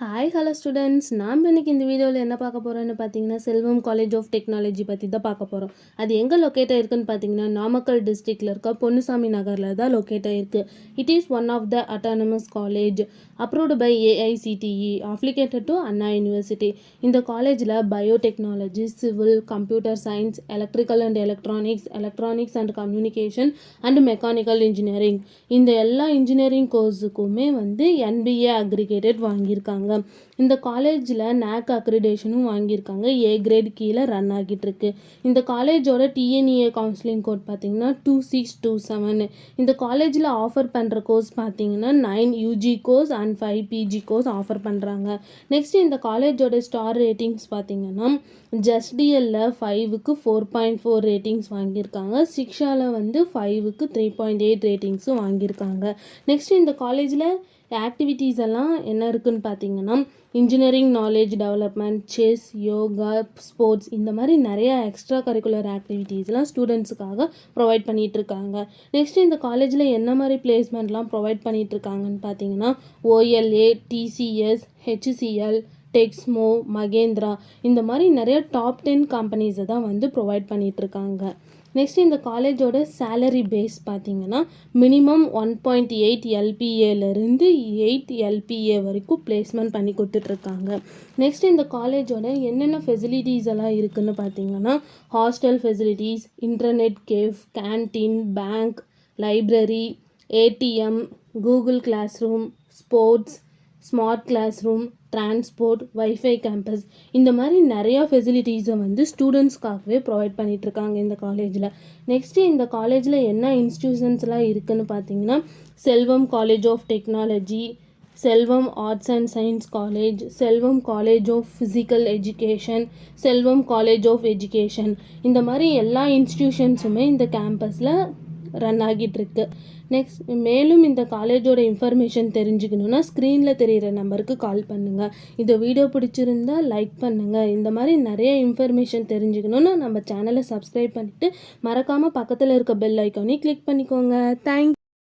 Hi hello students, நாம் இன்னைக்கு இந்த வீடியோவில் என்ன பார்க்க போகிறோன்னு பார்த்தீங்கன்னா செல்வம் காலேஜ் ஆஃப் டெக்னாலஜி பற்றி தான் பார்க்க போகிறோம். அது எங்கே லொக்கேட் ஆயிருக்குன்னு பார்த்தீங்கன்னா நாமக்கல் டிஸ்ட்ரிக்டில் இருக்க பொன்னுசாமி நகரில் தான் லொக்கேட் ஆயிருக்கு. It is one of the autonomous college approved by AICTE affiliated to Anna university. இந்த காலேஜில் biotechnology, civil, computer science, electrical and electronics and communication and mechanical engineering இந்த எல்லா இன்ஜினியரிங் கோர்ஸுக்குமே NBA அக்ரிகேட்டட் வாங்கியிருக்காங்க. இந்த காலேஜில் NAC அக்ரிடேஷனும் வாங்கியிருக்காங்க. A கிரேட் கீழே run ஆகிட்டு இருக்கு. இந்த காலேஜோட TNEA கவுன்சிலிங் கோட் பார்த்தீங்கன்னா 2627. இந்த காலேஜில் ஆஃபர் பண்ணுற கோர்ஸ் பார்த்தீங்கன்னா 9 UG course and 5 PG course offer பண்ணுறாங்க. நெக்ஸ்ட் இந்த காலேஜோட ஸ்டார் ரேட்டிங்ஸ் பார்த்தீங்கன்னா JustDL 5க்கு 4.4 ரேட்டிங்ஸ் வாங்கியிருக்காங்க. சிக்ஷாவில் 5க்கு 3.8 ரேட்டிங்ஸும் வாங்கியிருக்காங்க. நெக்ஸ்ட் இந்த காலேஜில் ஆக்டிவிட்டீஸ் எல்லாம் என்ன இருக்குன்னு பார்த்தீங்கன்னா engineering knowledge development, chess, yoga, sports இந்த மாதிரி நிறைய எக்ஸ்ட்ரா கரிக்குலர் ஆக்டிவிட்டீஸ்லாம் ஸ்டூடெண்ட்ஸுக்காக ப்ரொவைட் பண்ணிகிட்ருக்காங்க. நெக்ஸ்ட் இந்த காலேஜில் என்ன மாதிரி பிளேஸ்மெண்ட்லாம் ப்ரொவைட் பண்ணிகிட்ருக்காங்கன்னு பார்த்தீங்கன்னா OLA, TCS, HCL, Texmo, Mahindra இந்த மாதிரி நிறைய டாப் 10 கம்பெனிஸை தான் ப்ரொவைட் பண்ணிகிட்ருக்காங்க. நெக்ஸ்ட் இந்த காலேஜோட சேலரி பேஸ் பார்த்தீங்கன்னா மினிமம் 1.8 LPAலேருந்து 8 LPA வரைக்கும் பிளேஸ்மெண்ட் பண்ணி கொடுத்துட்ருக்காங்க. நெக்ஸ்ட் இந்த காலேஜோட என்னென்ன ஃபெசிலிட்டிஸ் எல்லாம் இருக்குதுன்னு பார்த்தீங்கன்னா hostel facilities, internet cafe, canteen, bank, library, ATM, Google class room, sports, smart class room, transport, wifi campus இந்த மாதிரி நிறையா ஃபெசிலிட்டிஸை ஸ்டூடெண்ட்ஸ்க்காகவே ப்ரொவைட் பண்ணிகிட்ருக்காங்க இந்த காலேஜில். நெக்ஸ்ட்டு இந்த காலேஜில் என்ன இன்ஸ்டியூஷன்ஸ்லாம் இருக்குதுன்னு பார்த்தீங்கன்னா Selvam college of technology, Selvam arts and science college, Selvam college of physical education, Selvam college of education இந்த மாதிரி எல்லா இன்ஸ்டியூஷன்ஸுமே இந்த கேம்பஸில் ரன் ஆகிட்டுருக்கு. நெக்ஸ்ட் மேலும் இந்த காலேஜோட இன்ஃபர்மேஷன் தெரிஞ்சுக்கணுன்னா ஸ்க்ரீனில் தெரிகிற நம்பருக்கு கால் பண்ணுங்கள். இந்த வீடியோ பிடிச்சிருந்தா லைக் பண்ணுங்கள். இந்த மாதிரி நிறைய இன்ஃபர்மேஷன் தெரிஞ்சுக்கணுன்னா நம்ம சேனலை சப்ஸ்கிரைப் பண்ணிவிட்டு மறக்காமல் பக்கத்தில் இருக்க பெல் ஐக்கானையும் கிளிக் பண்ணிக்கோங்க. தேங்க்ஸ்.